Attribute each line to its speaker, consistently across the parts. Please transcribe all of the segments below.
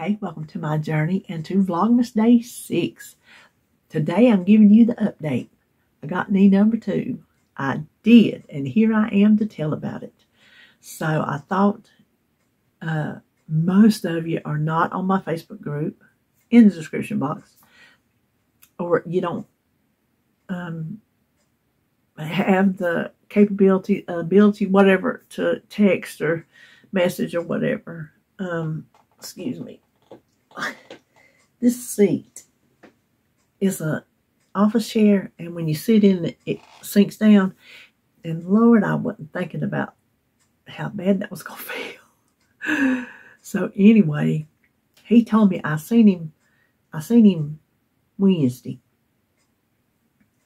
Speaker 1: Hey, welcome to my journey and to Vlogmas Day 6. Today I'm giving you the update. I got knee number 2. I did, and here I am to tell about it. So I thought most of you are not on my Facebook group in the description box, or you don't have the ability, whatever, to text or message or whatever. Excuse me. This seat is a office chair, and when you sit in it, it sinks down. And Lord, I wasn't thinking about how bad that was going to feel. So anyway, he told me I seen him Wednesday,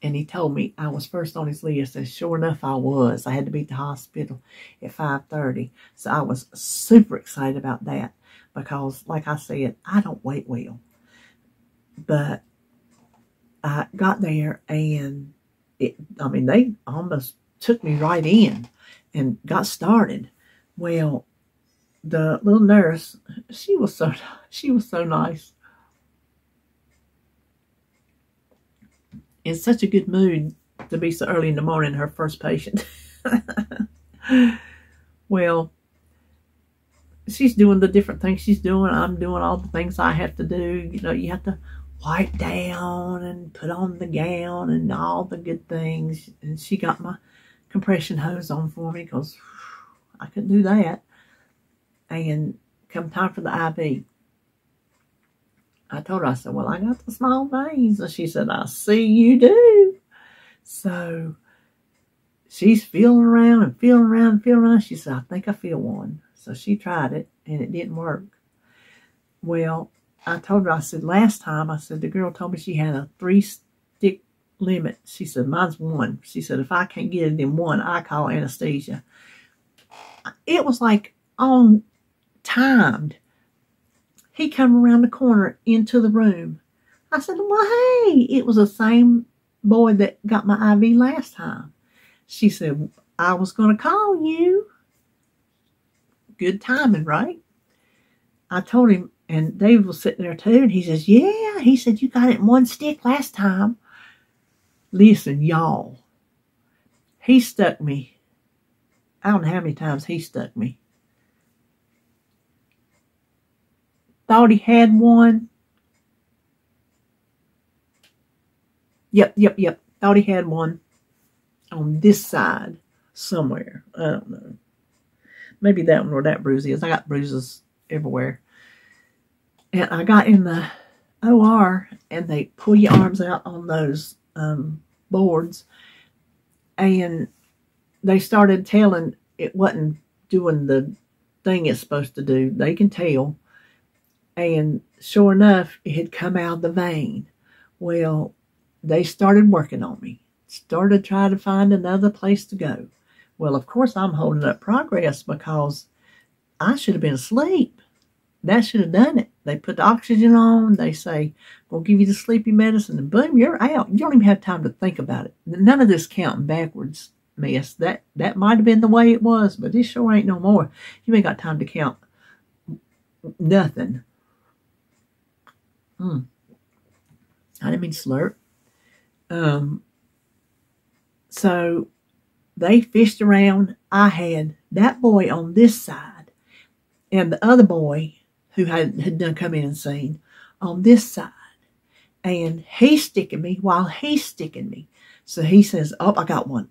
Speaker 1: and he told me I was first on his list, and sure enough, I was. I had to be at the hospital at 5:30, so I was super excited about that because, like I said, I don't wait well. But I got there, and they almost took me right in and got started. Well, the little nurse, she was so nice. In such a good mood to be so early in the morning, her first patient. Well, she's doing the different things she's doing. I'm doing all the things I have to do. You know, you have to wipe down and put on the gown and all the good things. And she got my compression hose on for me because I couldn't do that. And come time for the IV, I told her, I said, well, I got the small veins. And she said, I see you do. So she's feeling around and feeling around and feeling around. She said, I think I feel one. So she tried it, and it didn't work. Well, I told her, I said, last time, I said, the girl told me she had a 3-stick limit. She said, mine's 1. She said, if I can't get it in 1, I call anesthesia. It was like on timed. He come around the corner into the room. I said, well, hey, it was the same boy that got my IV last time. She said, I was going to call you. Good timing, right? I told him, and David was sitting there too, and he says, yeah. He said, you got it in 1 stick last time. Listen, y'all, he stuck me. I don't know how many times he stuck me. Thought he had one. Yep. Thought he had one on this side somewhere. I don't know. Maybe that one where that bruise is. I got bruises everywhere. And I got in the OR, and they pull your arms out on those boards. And they started telling it wasn't doing the thing it's supposed to do. They can tell. And sure enough, it had come out of the vein. Well, they started working on me. Started trying to find another place to go. Well, of course, I'm holding up progress because I should have been asleep. That should have done it. They put the oxygen on. They say, we'll give you the sleepy medicine, and boom, you're out. You don't even have time to think about it. None of this counting backwards mess. That might have been the way it was, but this sure ain't no more. You ain't got time to count nothing. I didn't mean to slurp. So they fished around. I had that boy on this side, and the other boy who had done come in and seen on this side. And he's sticking me while he's sticking me. So he says, oh, I got one.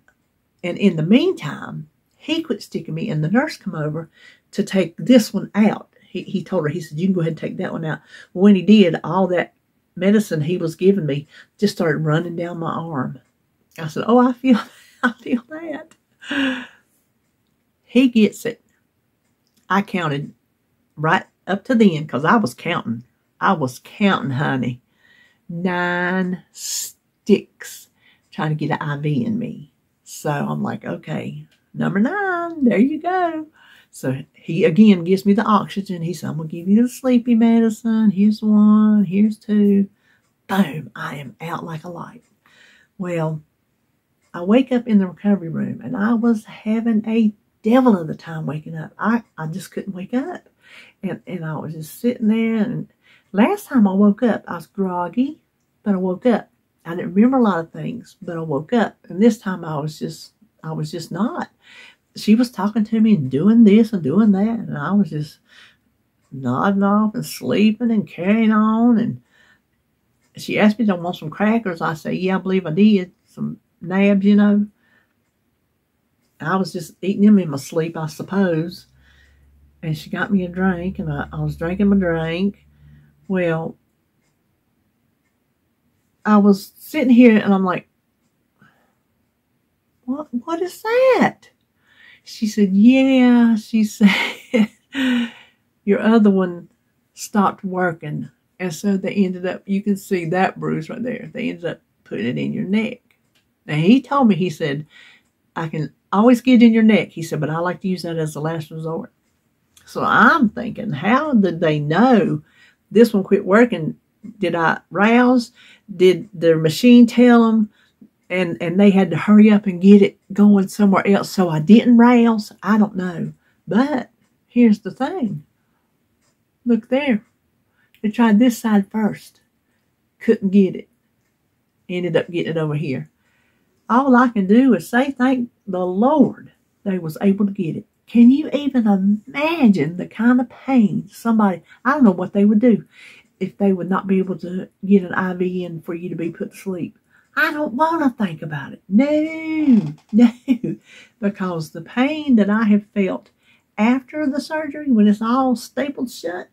Speaker 1: And in the meantime, he quit sticking me, and the nurse come over to take this one out. He told her, he said, you can go ahead and take that one out. Well, when he did, all that medicine he was giving me just started running down my arm. I said, oh, I feel that. He gets it. I counted right up to the end because I was counting. Honey. 9 sticks trying to get an IV in me. So I'm like, okay, number 9, there you go. So he again gives me the oxygen. He said, I'm going to give you the sleepy medicine. Here's 1, here's 2. Boom, I am out like a light. Well, I wake up in the recovery room, and I was having a devil of the time waking up. I just couldn't wake up. And I was just sitting there, and last time I woke up, I was groggy, but I woke up. I didn't remember a lot of things, but I woke up. And this time I was just not. She was talking to me and doing this and doing that, and I was just nodding off and sleeping and carrying on. And she asked me, do I want some crackers? I said, yeah, I believe I did. Some nabs, you know. I was just eating them in my sleep, I suppose. And she got me a drink, and I was drinking my drink. Well, I was sitting here, and I'm like, what is that? She said, yeah, she said, your other one stopped working. And so they ended up, you can see that bruise right there. They ended up putting it in your neck. Now, he told me, he said, I can always get it in your neck. He said, but I like to use that as a last resort. So I'm thinking, how did they know this one quit working? Did I rouse? Did their machine tell them? And they had to hurry up and get it going somewhere else so I didn't rouse? I don't know. But here's the thing. Look there. They tried this side first. Couldn't get it. Ended up getting it over here. All I can do is say thank the Lord they was able to get it. Can you even imagine the kind of pain somebody, I don't know what they would do if they would not be able to get an IV in for you to be put to sleep. I don't want to think about it. No. Because the pain that I have felt after the surgery, when it's all stapled shut,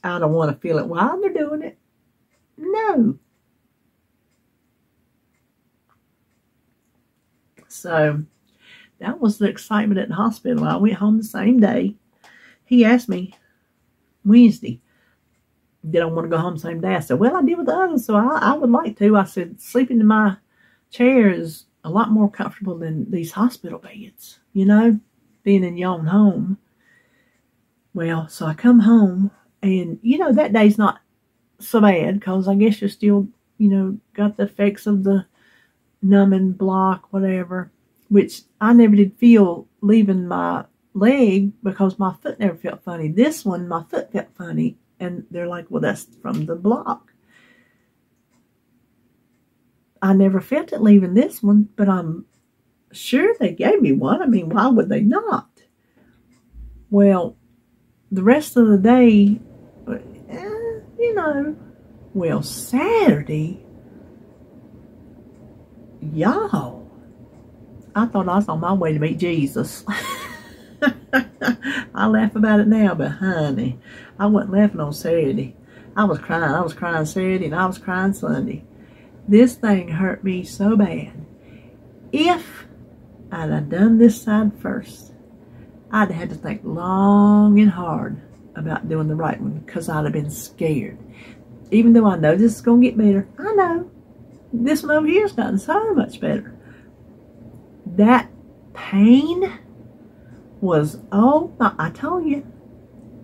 Speaker 1: I don't want to feel it while they're doing it. No. So that was the excitement at the hospital. I went home the same day. He asked me Wednesday, did I want to go home the same day? I said, well, I did with the others, so I would like to. I said, sleeping in my chair is a lot more comfortable than these hospital beds, you know, being in your own home. Well, so I come home, and, you know, that day's not so bad because I guess you're still, you know, got the effects of the numbing block, whatever, which I never did feel leaving my leg because my foot never felt funny. This one, my foot felt funny. And they're like, well, that's from the block. I never felt it leaving this one, but I'm sure they gave me one. I mean, why would they not? Well, the rest of the day, you know, well, Saturday, y'all, I thought I was on my way to meet Jesus. I laugh about it now, but honey, I wasn't laughing on Saturday. I was crying. I was crying Saturday, and I was crying Sunday. This thing hurt me so bad. If I'd have done this side first, I'd have had to think long and hard about doing the right one because I'd have been scared. Even though I know this is going to get better, I know this one over here has gotten so much better. That pain was, oh, I told you,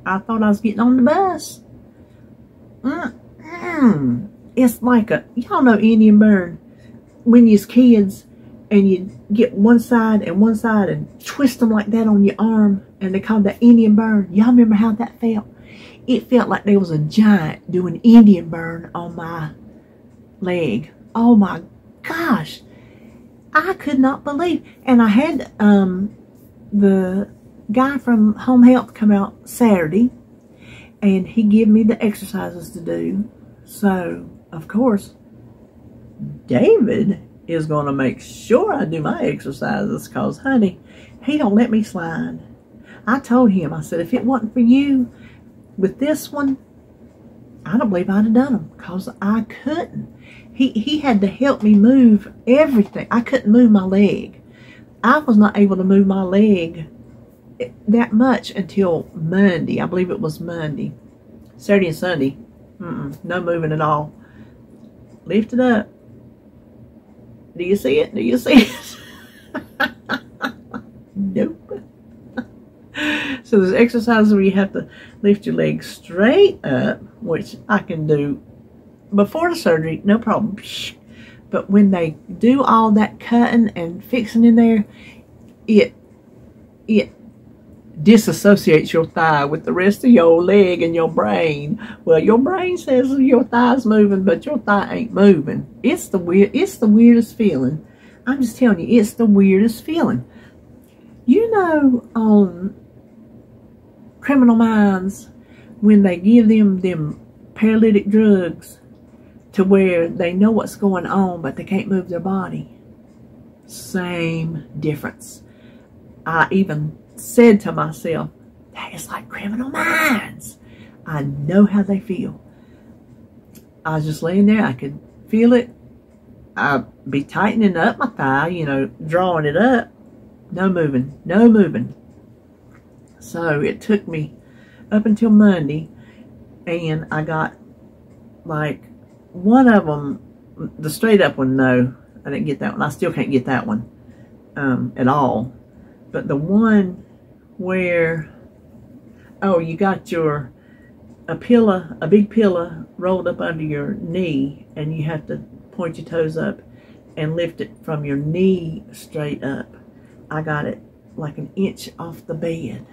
Speaker 1: I thought I was getting on the bus. It's like y'all know Indian burn. When you're kids and you get one side and twist them like that on your arm, and they call that Indian burn. Y'all remember how that felt? It felt like there was a giant doing Indian burn on my leg. Oh my gosh. I could not believe. And I had the guy from Home Health come out Saturday, and he gave me the exercises to do. So, of course, David is going to make sure I do my exercises because, honey, he don't let me slide. I told him, I said, if it wasn't for you with this one, I don't believe I'd have done them because I couldn't. He had to help me move everything. I couldn't move my leg. I was not able to move my leg that much until Monday. I believe it was Monday. Saturday and Sunday, no moving at all. Lift it up. Do you see it? Do you see it? Nope. So there's exercises where you have to lift your legs straight up, which I can do before the surgery, no problem. But when they do all that cutting and fixing in there, it disassociates your thigh with the rest of your leg and your brain. Well, your brain says your thigh's moving, but your thigh ain't moving. It's the weirdest feeling. I'm just telling you, it's the weirdest feeling. You know, on Criminal Minds, when they give them paralytic drugs to where they know what's going on, but they can't move their body. Same difference. I even said to myself, that is like Criminal Minds. I know how they feel. I was just laying there. I could feel it. I'd be tightening up my thigh, you know, drawing it up. No moving. No moving. So it took me up until Monday, and I got like one of them, the straight up one, no, I didn't get that one. I still can't get that one at all. But the one where, oh, you got a big pillow rolled up under your knee, and you have to point your toes up and lift it from your knee straight up. I got it like an inch off the bed.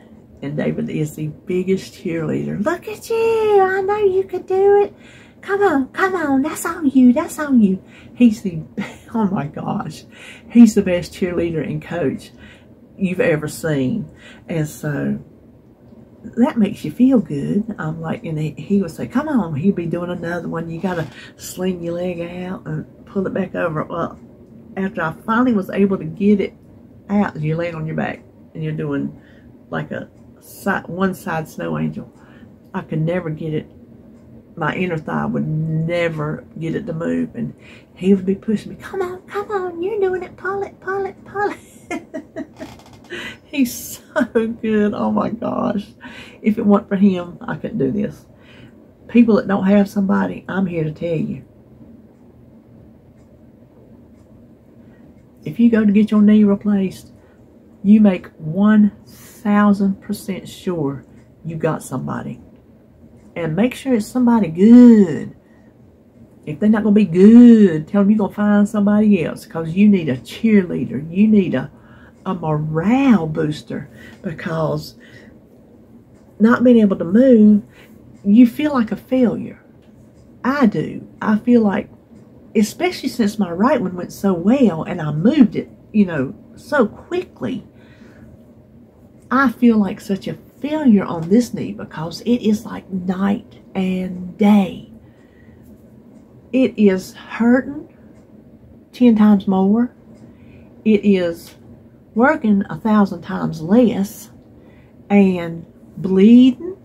Speaker 1: And David is the biggest cheerleader. Look at you. I know you could do it. Come on. That's on you. That's on you. He's oh my gosh. He's the best cheerleader and coach you've ever seen. And so that makes you feel good. I'm like, and he would say, come on. He'd be doing another one. You got to sling your leg out and pull it back over. Well, after I finally was able to get it out, you lay on your back and you're doing like a one side snow angel. I could never get it. My inner thigh would never get it to move, and he would be pushing me. Come on, you're doing it. Pull it. He's so good. Oh my gosh. If it weren't for him, I couldn't do this. People that don't have somebody, I'm here to tell you. If you go to get your knee replaced, you make 1,000% sure you got somebody. And make sure it's somebody good. If they're not going to be good, tell them you're going to find somebody else, because you need a cheerleader. You need a morale booster, because not being able to move, you feel like a failure. I do. I feel like, especially since my right one went so well and I moved it, you know, so quickly, I feel like such a failure on this knee, because it is like night and day. It is hurting 10 times more. It is working 1,000 times less and bleeding.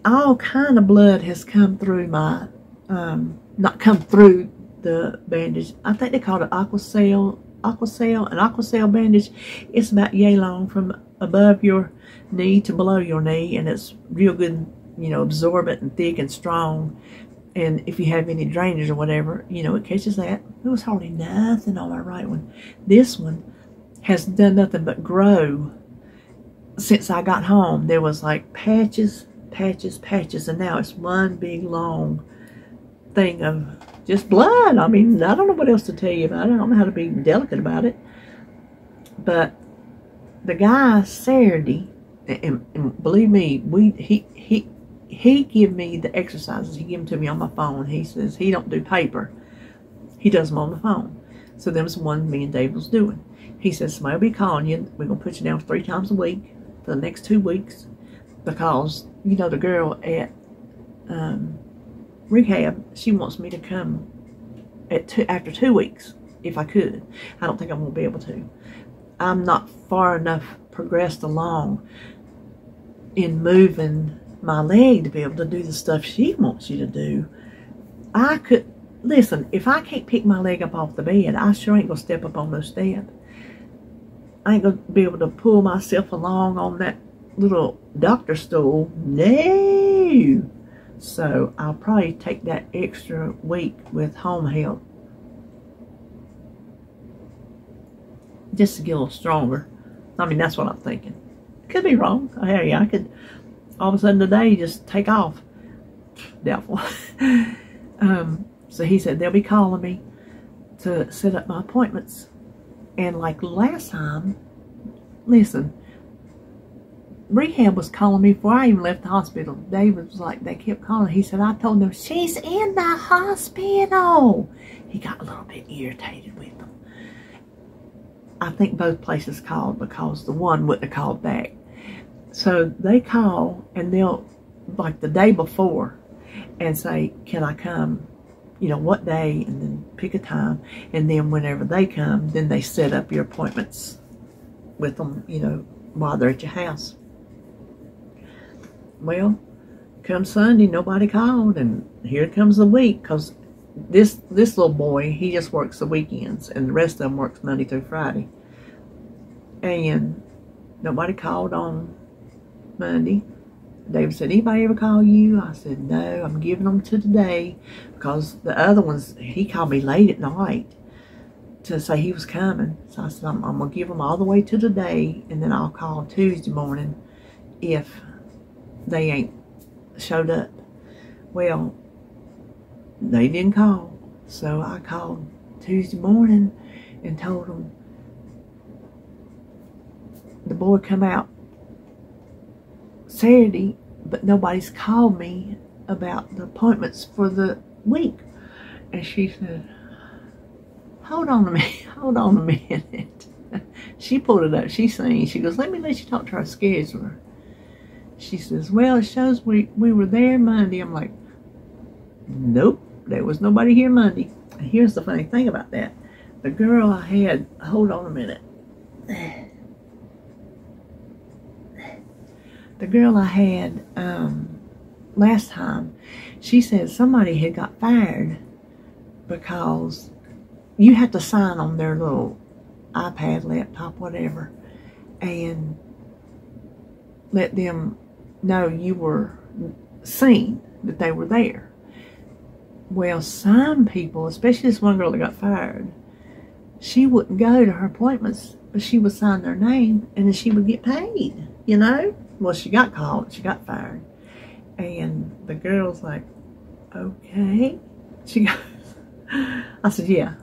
Speaker 1: All kind of blood has come through my, not come through the bandage. I think they call it Aquacell. An Aquacell bandage, it's about yay long from above your knee to below your knee, and it's real good, you know, absorbent and thick and strong. And if you have any drainage or whatever, you know, it catches that. There was hardly nothing on my right one. This one has done nothing but grow since I got home. There was like patches, and now it's one big long thing of just blood. I mean, I don't know what else to tell you about it. I don't know how to be delicate about it. But the guy Saturday, and believe me, he give me the exercises. He give them to me on my phone. He says he don't do paper. He does them on the phone. So there was one me and Dave was doing. He says, somebody will be calling you. We're going to put you down 3 times a week for the next 2 weeks, because, you know, the girl at rehab, she wants me to come after 2 weeks if I could. I don't think I'm going to be able to. I'm not far enough progressed along in moving my leg to be able to do the stuff she wants you to do. I could, listen, if I can't pick my leg up off the bed, I sure ain't going to step up on those steps. I ain't going to be able to pull myself along on that little doctor stool. No. So I'll probably take that extra week with home help, just to get a little stronger. I mean, that's what I'm thinking. Could be wrong. Hell yeah, I could all of a sudden today just take off. Doubtful. So he said they'll be calling me to set up my appointments. And like last time, listen, rehab was calling me before I even left the hospital. David was like, they kept calling. He said, I told them, she's in the hospital. He got a little bit irritated with them. I think both places called because the one wouldn't have called back. So they call and they'll, like the day before, and say, can I come, you know, what day, and then pick a time. And then whenever they come, then they set up your appointments with them, you know, while they're at your house. Well, come Sunday, nobody called, and here comes the week, because this little boy, he just works the weekends, and the rest of them works Monday through Friday. And nobody called on Monday. David said, anybody ever call you? I said, no, I'm giving them to today, because the other ones, he called me late at night to say he was coming. So I said, I'm going to give them all the way to today, and then I'll call Tuesday morning if they ain't showed up. Well, they didn't call, so I called Tuesday morning and told them the boy come out Saturday, but nobody's called me about the appointments for the week. And she said, hold on a minute, hold on a minute. She pulled it up, she seen, she goes, let you talk to our scheduler. She says, well, it shows we were there Monday. I'm like, nope, there was nobody here Monday. And here's the funny thing about that. The girl I had, hold on a minute. The girl I had last time, she said somebody had got fired because you have to sign on their little iPad, laptop, whatever, and let them know you were seen, that they were there. Well, some people, especially this one girl that got fired, she wouldn't go to her appointments, but she would sign their name, and then she would get paid, you know? Well, she got called, she got fired. And the girl's like, okay. She goes, I said, yeah,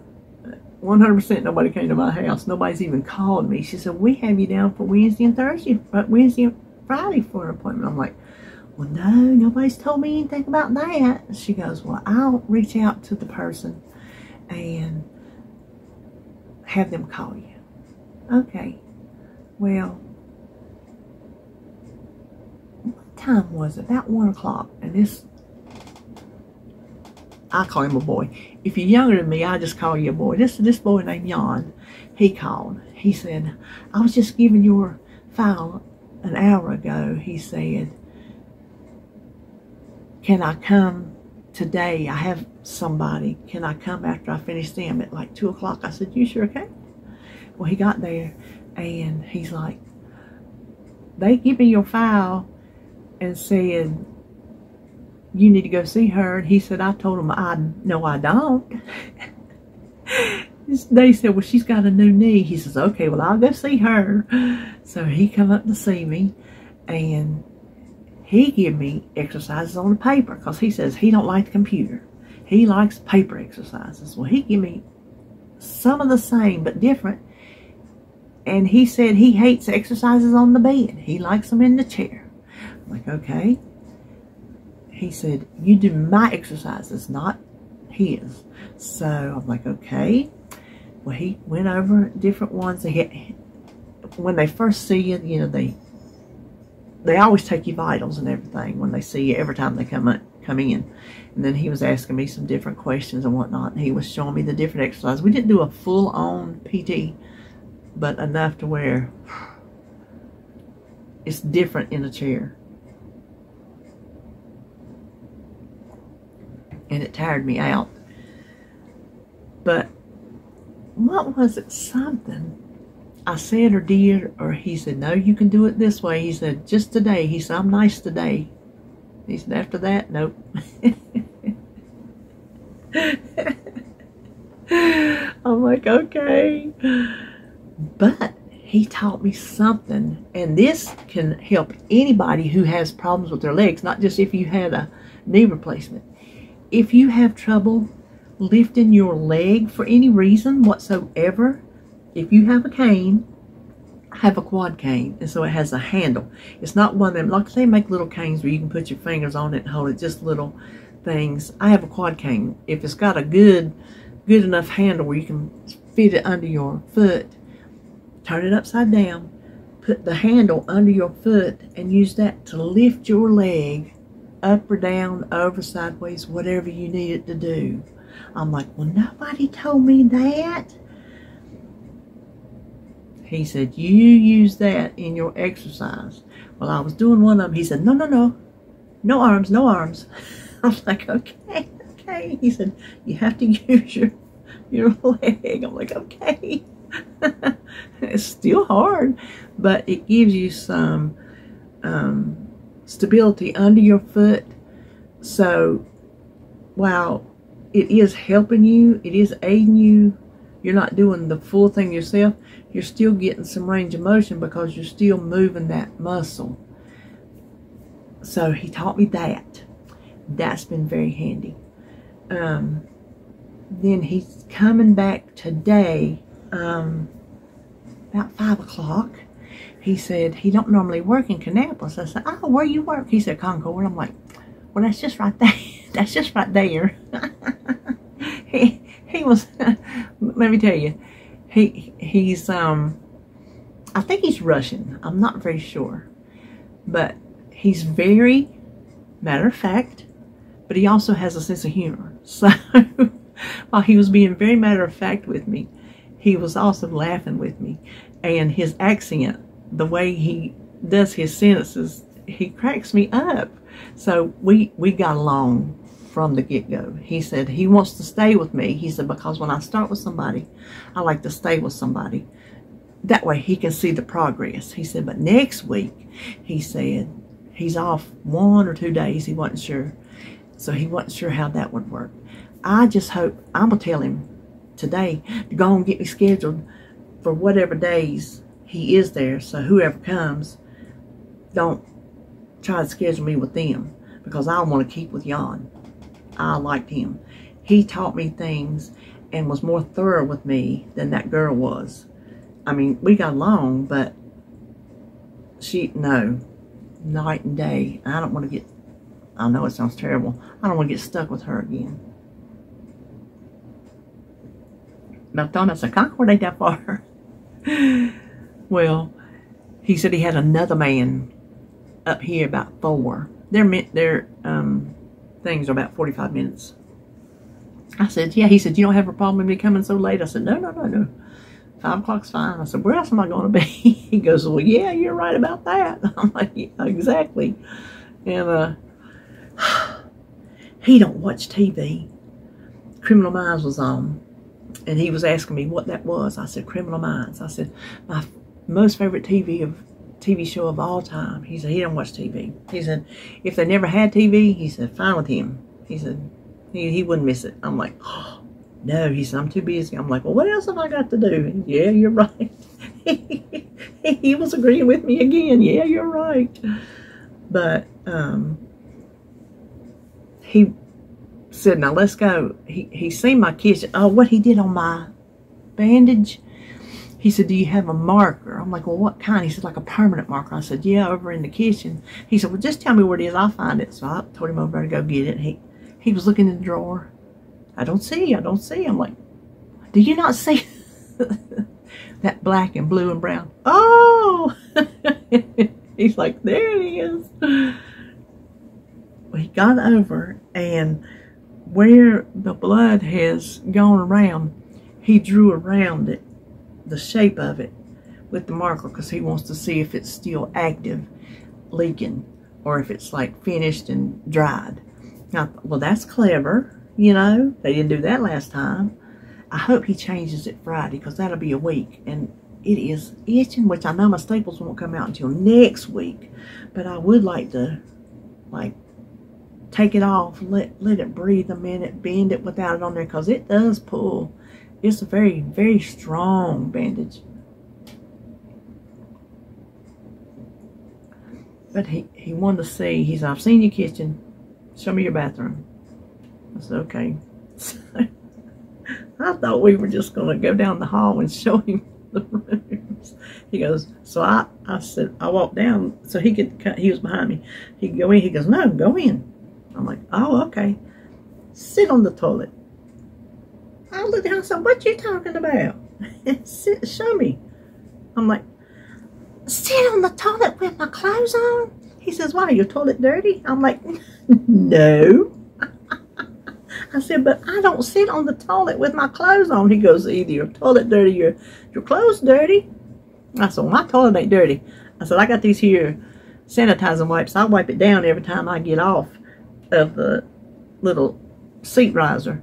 Speaker 1: 100% nobody came to my house. Nobody's even called me. She said, we have you down for Wednesday and Thursday, but Wednesday and Friday for an appointment. I'm like, well, no, nobody's told me anything about that. She goes, well, I'll reach out to the person and have them call you. Okay. Well, what time was it? About 1 o'clock. And this, I call him a boy. If you're younger than me, I just call you a boy. This boy named Jan, he called. He said, I was just giving your file an hour ago. He said, can I come today? I have somebody. Can I come after I finish them at like 2 o'clock? I said, you sure can. Well, he got there and he's like, they give me your file and said, you need to go see her. And he said, I told him, no, I don't. They said, well, she's got a new knee. He says, okay, well, I'll go see her. So he come up to see me, and he give me exercises on the paper, because he says he don't like the computer. He likes paper exercises. Well, he give me some of the same, but different. And he said he hates exercises on the bed. He likes them in the chair. I'm like, okay. He said, you do my exercises, not his. So I'm like, okay. Well, he went over different ones. When they first see you, you know, they always take your vitals and everything when they see you, every time they come in. And then he was asking me some different questions and whatnot. And he was showing me the different exercises. We didn't do a full-on PT, but enough to where it's different in a chair. And it tired me out. But what was it? Something I said or did, or he said, no, you can do it this way. He said, just today. He said, I'm nice today. He said, after that, nope. I'm like, okay. But he taught me something, and this can help anybody who has problems with their legs, not just if you had a knee replacement. If you have trouble lifting your leg for any reason whatsoever, if you have a cane I have a quad cane, and so it has a handle. It's not one of them, like they make little canes where you can put your fingers on it and hold it, just little things. I have a quad cane. If it's got a good enough handle where you can fit it under your foot, turn it upside down, put the handle under your foot, and use that to lift your leg up or down, over, sideways, whatever you need it to do. I'm like, well, nobody told me that. He said, you use that in your exercise. Well, I was doing one of them. He said, no, no, no. No arms, no arms. I was like, okay, okay. He said, you have to use your leg. I'm like, okay. It's still hard, but it gives you some stability under your foot. So while it is helping you, it is aiding you, you're not doing the full thing yourself, you're still getting some range of motion because you're still moving that muscle. So he taught me that. That's been very handy. Then he's coming back today about 5 o'clock. He said he don't normally work in Kannapolis. I said, oh, where you work? He said, Concord. I'm like, well, that's just right there. That's just right there. He was, let me tell you, he's, I think he's Russian. I'm not very sure. But he's very matter of fact, but he also has a sense of humor. So while he was being very matter of fact with me, he was also laughing with me. And his accent, the way he does his sentences, he cracks me up. So we got along from the get-go. He said he wants to stay with me. He said, because when I start with somebody, I like to stay with somebody. That way he can see the progress. He said, but next week, he said, he's off 1 or 2 days. He wasn't sure. So he wasn't sure how that would work. I just hope, I'm going to tell him today to go and get me scheduled for whatever days he is there. So whoever comes, don't try to schedule me with them, because I want to keep with Jan. I liked him. He taught me things and was more thorough with me than that girl was. I mean, we got along, but no, night and day. I don't want to get, I know it sounds terrible, I don't want to get stuck with her again. But I thought, I said, Concord ain't that far. Well, he said he had another man up here about 4. Their things are about 45 minutes. I said, yeah. He said, you don't have a problem with me coming so late? I said, no, no, no, no. 5 o'clock's fine. I said, where else am I going to be? He goes, well, yeah, you're right about that. I'm like, yeah, exactly. And he don't watch TV. Criminal Minds was on, and he was asking me what that was. I said, Criminal Minds. I said, my most favorite TV show of all time. He said, he don't watch TV. He said, if they never had TV, he said, fine with him. He said, he wouldn't miss it. I'm like, oh, no. He said, I'm too busy. I'm like, well, what else have I got to do? Yeah, you're right. He was agreeing with me again. Yeah, you're right. But he said, now let's go. He seen my kitchen. Oh, what he did on my bandage. He said, do you have a marker? I'm like, well, what kind? He said, like a permanent marker. I said, yeah, over in the kitchen. He said, well, just tell me where it is. I'll find it. So I told him over there to go get it. He was looking in the drawer. I don't see. I'm like, do you not see that black and blue and brown? Oh! He's like, there it is. Well, he got over, and where the blood has gone around, he drew around it, the shape of it, with the marker, because he wants to see if it's still active, leaking, or if it's like finished and dried. Now, well, that's clever. You know, they didn't do that last time. I hope he changes it Friday, because that'll be a week, and it is itching, which I know my staples won't come out until next week. But I would like to, like, take it off, let it breathe a minute, bend it without it on there, because it does pull. It's a very, very strong bandage. But he wanted to see. He said, I've seen your kitchen. Show me your bathroom. I said, okay. So I thought we were just going to go down the hall and show him the rooms. He goes, so I said, I walked down so he was behind me. He could go in. He goes, no, go in. I'm like, oh, okay. Sit on the toilet. I looked at him and said, what you talking about? Show me. I'm like, sit on the toilet with my clothes on? He says, why, your toilet dirty? I'm like, no. I said, but I don't sit on the toilet with my clothes on. He goes, either your toilet dirty, your clothes dirty. I said, well, my toilet ain't dirty. I said, I got these here sanitizing wipes. I wipe it down every time I get off of the little seat riser.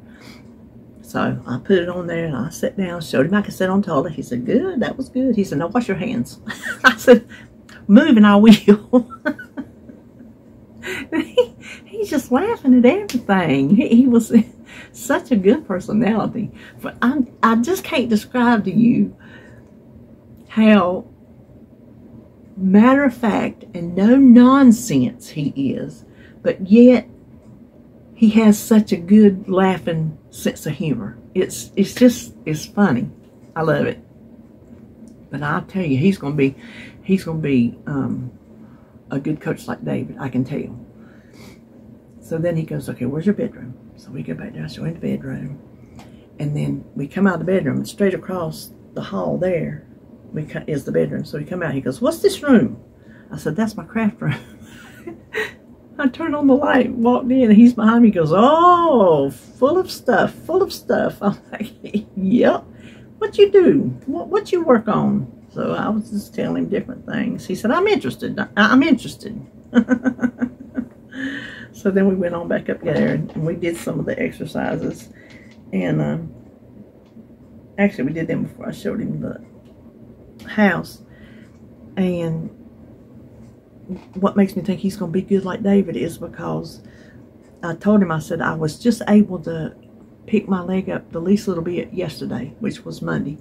Speaker 1: So I put it on there and I sat down, showed him I could sit on the toilet. He said, good, that was good. He said, now wash your hands. I said, move and I will. He's just laughing at everything. He was such a good personality. But I just can't describe to you how matter of fact and no nonsense he is, but yet he has such a good laughing sense of humor. It's funny. I love it. But I'll tell you, he's gonna be a good coach like David, I can tell. So then he goes, okay, where's your bedroom? So we go back there, I show him the bedroom. And then we come out of the bedroom, and straight across the hall there is the bedroom. So we come out, he goes, what's this room? I said, that's my craft room. I turned on the light, walked in, and he's behind me. He goes, oh, full of stuff, full of stuff. I'm like, yep. What you do? What you work on? So I was just telling him different things. He said, I'm interested. I'm interested. So then we went on back up there, and we did some of the exercises. And actually, we did them before I showed him the house. And what makes me think he's going to be good like David is because I told him, I said, I was just able to pick my leg up the least little bit yesterday, which was Monday.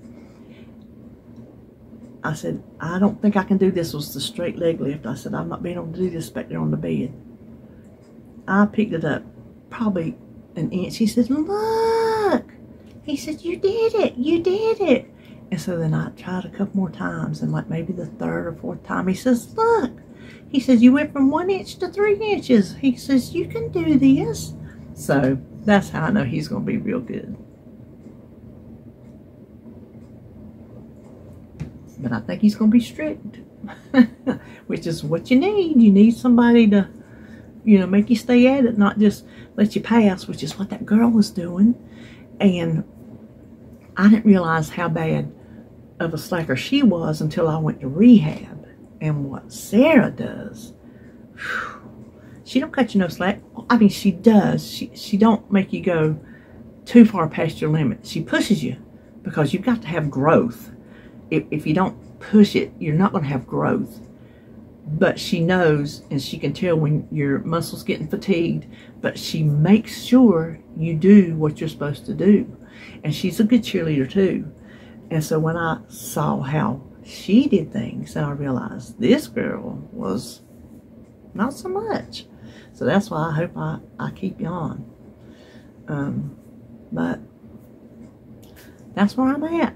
Speaker 1: I said, I don't think I can do this with the straight leg lift. I said, I'm not being able to do this back there on the bed. I picked it up probably an inch. He said, look. He said, you did it. You did it. And so then I tried a couple more times, and like maybe the third or fourth time, he says, look. He says, you went from 1 inch to 3 inches. He says, you can do this. So that's how I know he's going to be real good. But I think he's going to be strict, which is what you need. You need somebody to, you know, make you stay at it, not just let you pass, which is what that girl was doing. And I didn't realize how bad of a slacker she was until I went to rehab. And what Sarah does, she don't cut you no slack. I mean, she does. She don't make you go too far past your limit. She pushes you because you've got to have growth. If you don't push it, you're not going to have growth. But she knows, and she can tell when your muscles getting fatigued, but she makes sure you do what you're supposed to do. And she's a good cheerleader too. And so when I saw how she did things, and I realized this girl was not so much. So that's why I hope I keep you on. But that's where I'm at.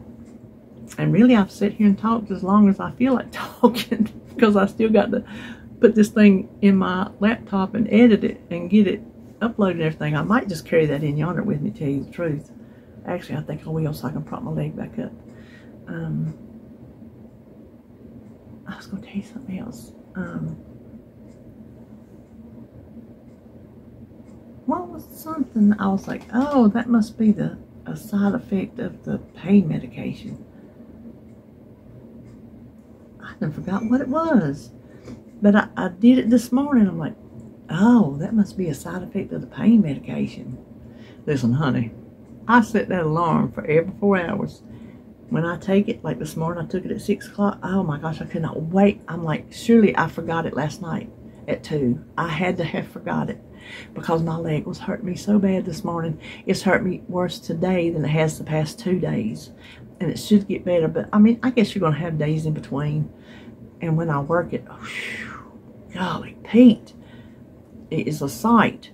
Speaker 1: And really, I've sat here and talked as long as I feel like talking because I still got to put this thing in my laptop and edit it and get it uploaded and everything. I might just carry that in yonder with me, to tell you the truth. Actually, I think I will, so I can prop my leg back up. I was going to tell you something else. What was something I was like, oh, that must be a side effect of the pain medication. I done forgot what it was. But I did it this morning. I'm like, oh, that must be a side effect of the pain medication. Listen, honey, I set that alarm for every 4 hours. When I take it, like this morning, I took it at 6 o'clock. Oh my gosh, I could not wait. I'm like, surely I forgot it last night at 2. I had to have forgot it because my leg was hurting me so bad this morning. It's hurt me worse today than it has the past 2 days. And it should get better. But I mean, I guess you're going to have days in between. And when I work it, oh, golly, Pete, it is a sight.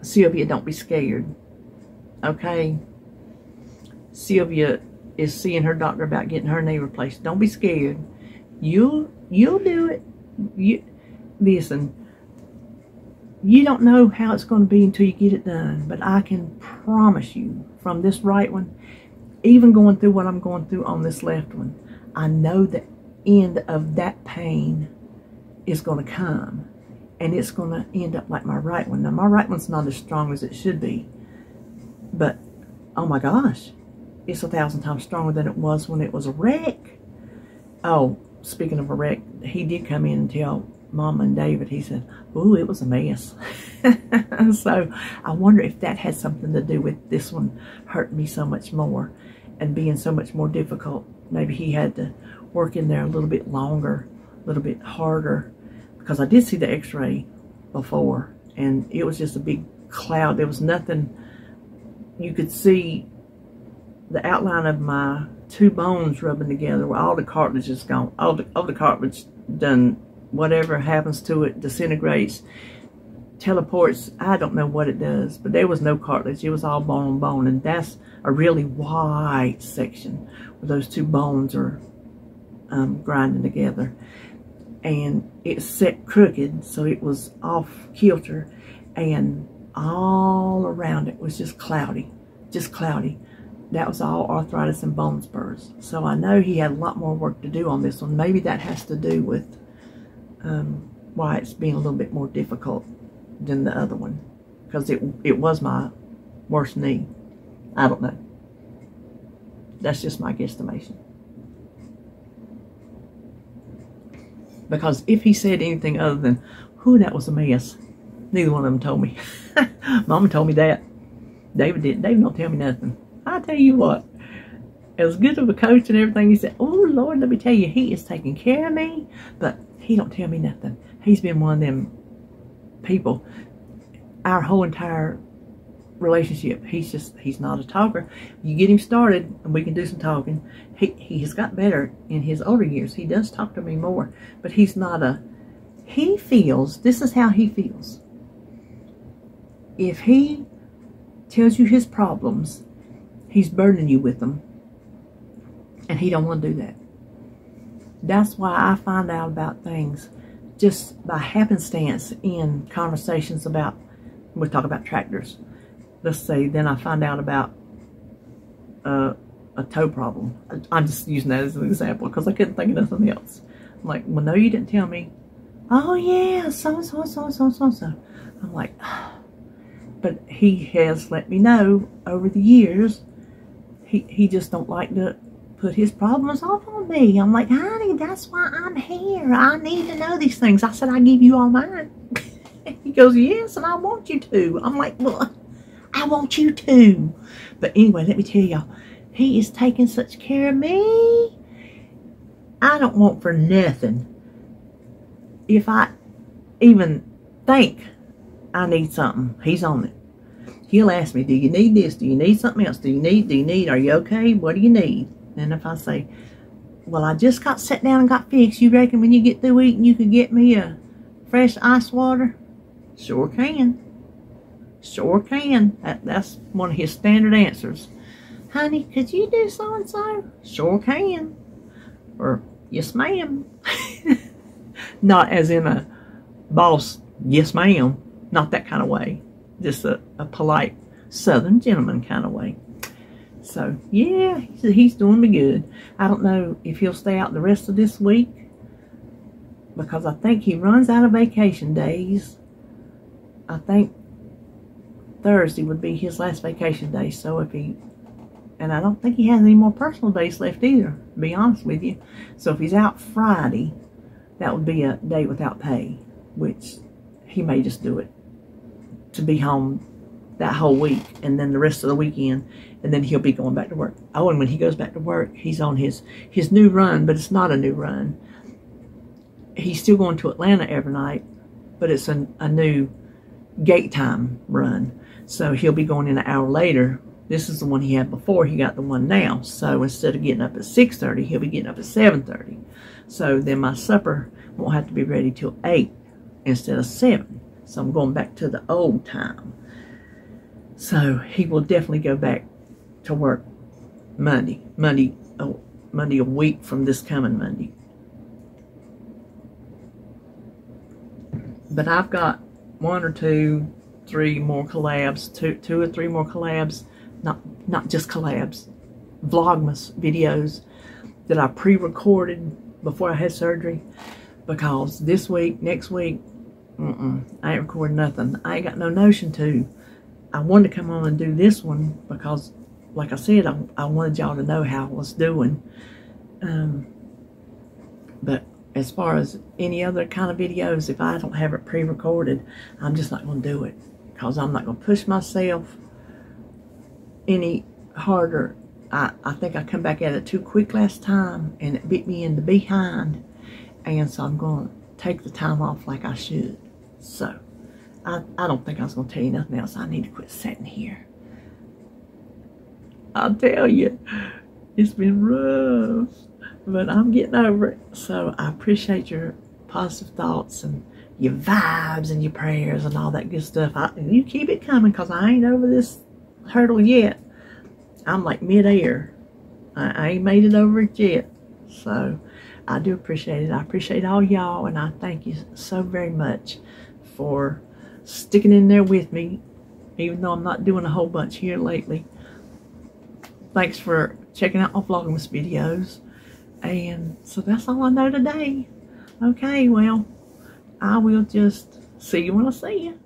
Speaker 1: Sylvia, don't be scared. Okay? Sylvia is seeing her doctor about getting her knee replaced. Don't be scared. You'll do it. Listen, you don't know how it's going to be until you get it done, but I can promise you from this right one, even going through what I'm going through on this left one, I know the end of that pain is going to come, and it's going to end up like my right one. Now, my right one's not as strong as it should be, but oh my gosh, it's 1,000 times stronger than it was when it was a wreck. Oh, speaking of a wreck, he did come in and tell Mama and David, he said, ooh, it was a mess. So I wonder if that had something to do with this one hurting me so much more and being so much more difficult. Maybe he had to work in there a little bit longer, a little bit harder, because I did see the x-ray before, and it was just a big cloud. There was nothing. You could see the outline of my two bones rubbing together where all the cartilage is gone. All the cartilage done, whatever happens to it, disintegrates, teleports. I don't know what it does, but there was no cartilage. It was all bone on bone, and that's a really wide section where those two bones are grinding together. And it's set crooked, so it was off kilter, and all around it was just cloudy, just cloudy. That was all arthritis and bone spurs. So I know he had a lot more work to do on this one. Maybe that has to do with why it's being a little bit more difficult than the other one, because it was my worst knee. I don't know. That's just my guesstimation. Because if he said anything other than, whew, that was a mess, neither one of them told me. Mama told me that. David didn't. David don't tell me nothing. I tell you what, as good of a coach and everything, he said, oh Lord, let me tell you, he is taking care of me, but he don't tell me nothing. He's been one of them people, our whole entire relationship, he's not a talker. You get him started and we can do some talking. He has got better in his older years. He does talk to me more, but he's not he feels, this is how he feels. If he tells you his problems, he's burdening you with them, and he don't want to do that. That's why I find out about things just by happenstance in conversations about, we talk about tractors. Let's say, then I find out about a toe problem. I'm just using that as an example because I couldn't think of nothing else. I'm like, well, no, you didn't tell me. Oh, yeah, so. I'm like, but he has let me know over the years, he just don't like to put his problems off on me. I'm like, honey, that's why I'm here. I need to know these things. I said, I give you all mine. He goes, yes, and I want you to. I'm like, well, I want you to. But anyway, let me tell y'all, he is taking such care of me. I don't want for nothing. If I even think I need something, he's on it. He'll ask me, do you need this? Do you need something else? Do you need, are you okay? What do you need? And if I say, well, I just got set down and got fixed, you reckon when you get through eating you could get me a fresh ice water? Sure can. Sure can. That's one of his standard answers. Honey, could you do so-and-so? Sure can. Or, yes, ma'am. Not as in a boss, yes, ma'am. Not that kind of way. Just a polite Southern gentleman kind of way. So, yeah, he's doing me good. I don't know if he'll stay out the rest of this week, because I think he runs out of vacation days. I think Thursday would be his last vacation day. So if he, and I don't think he has any more personal days left either, to be honest with you. So if he's out Friday, that would be a day without pay, which he may just do it to be home that whole week and then the rest of the weekend, and then he'll be going back to work. Oh, and when he goes back to work, he's on his new run, but it's not a new run. He's still going to Atlanta every night, but it's a new gate time run. So he'll be going in an hour later. This is the one he had before. He got the one now. So instead of getting up at 6:30, he'll be getting up at 7:30. So then my supper won't have to be ready till 8 instead of 7. So I'm going back to the old time. So he will definitely go back to work Monday a week from this coming Monday. But I've got 1 or 2, 3 more collabs, two or three more collabs, not just collabs, Vlogmas videos that I pre-recorded before I had surgery, because this week, next week, I ain't recording nothing. I ain't got no notion to. I wanted to come on and do this one because, like I said, I wanted y'all to know how I was doing. But as far as any other kind of videos, if I don't have it pre-recorded, I'm just not going to do it, because I'm not going to push myself any harder. I think I come back at it too quick last time, and it bit me in the behind, and so I'm going to take the time off like I should. So I don't think I was going to tell you nothing else. I need to quit sitting here. I'll tell you, it's been rough, but I'm getting over it. So I appreciate your positive thoughts and your vibes and your prayers and all that good stuff. You keep it coming, because I ain't over this hurdle yet. I'm like mid-air. I ain't made it over it yet. So I do appreciate it. I appreciate all y'all, and I thank you so very much for sticking in there with me, even though I'm not doing a whole bunch here lately. Thanks for checking out my Vlogmas videos. And so that's all I know today. Okay, well, I will just see you when I see you.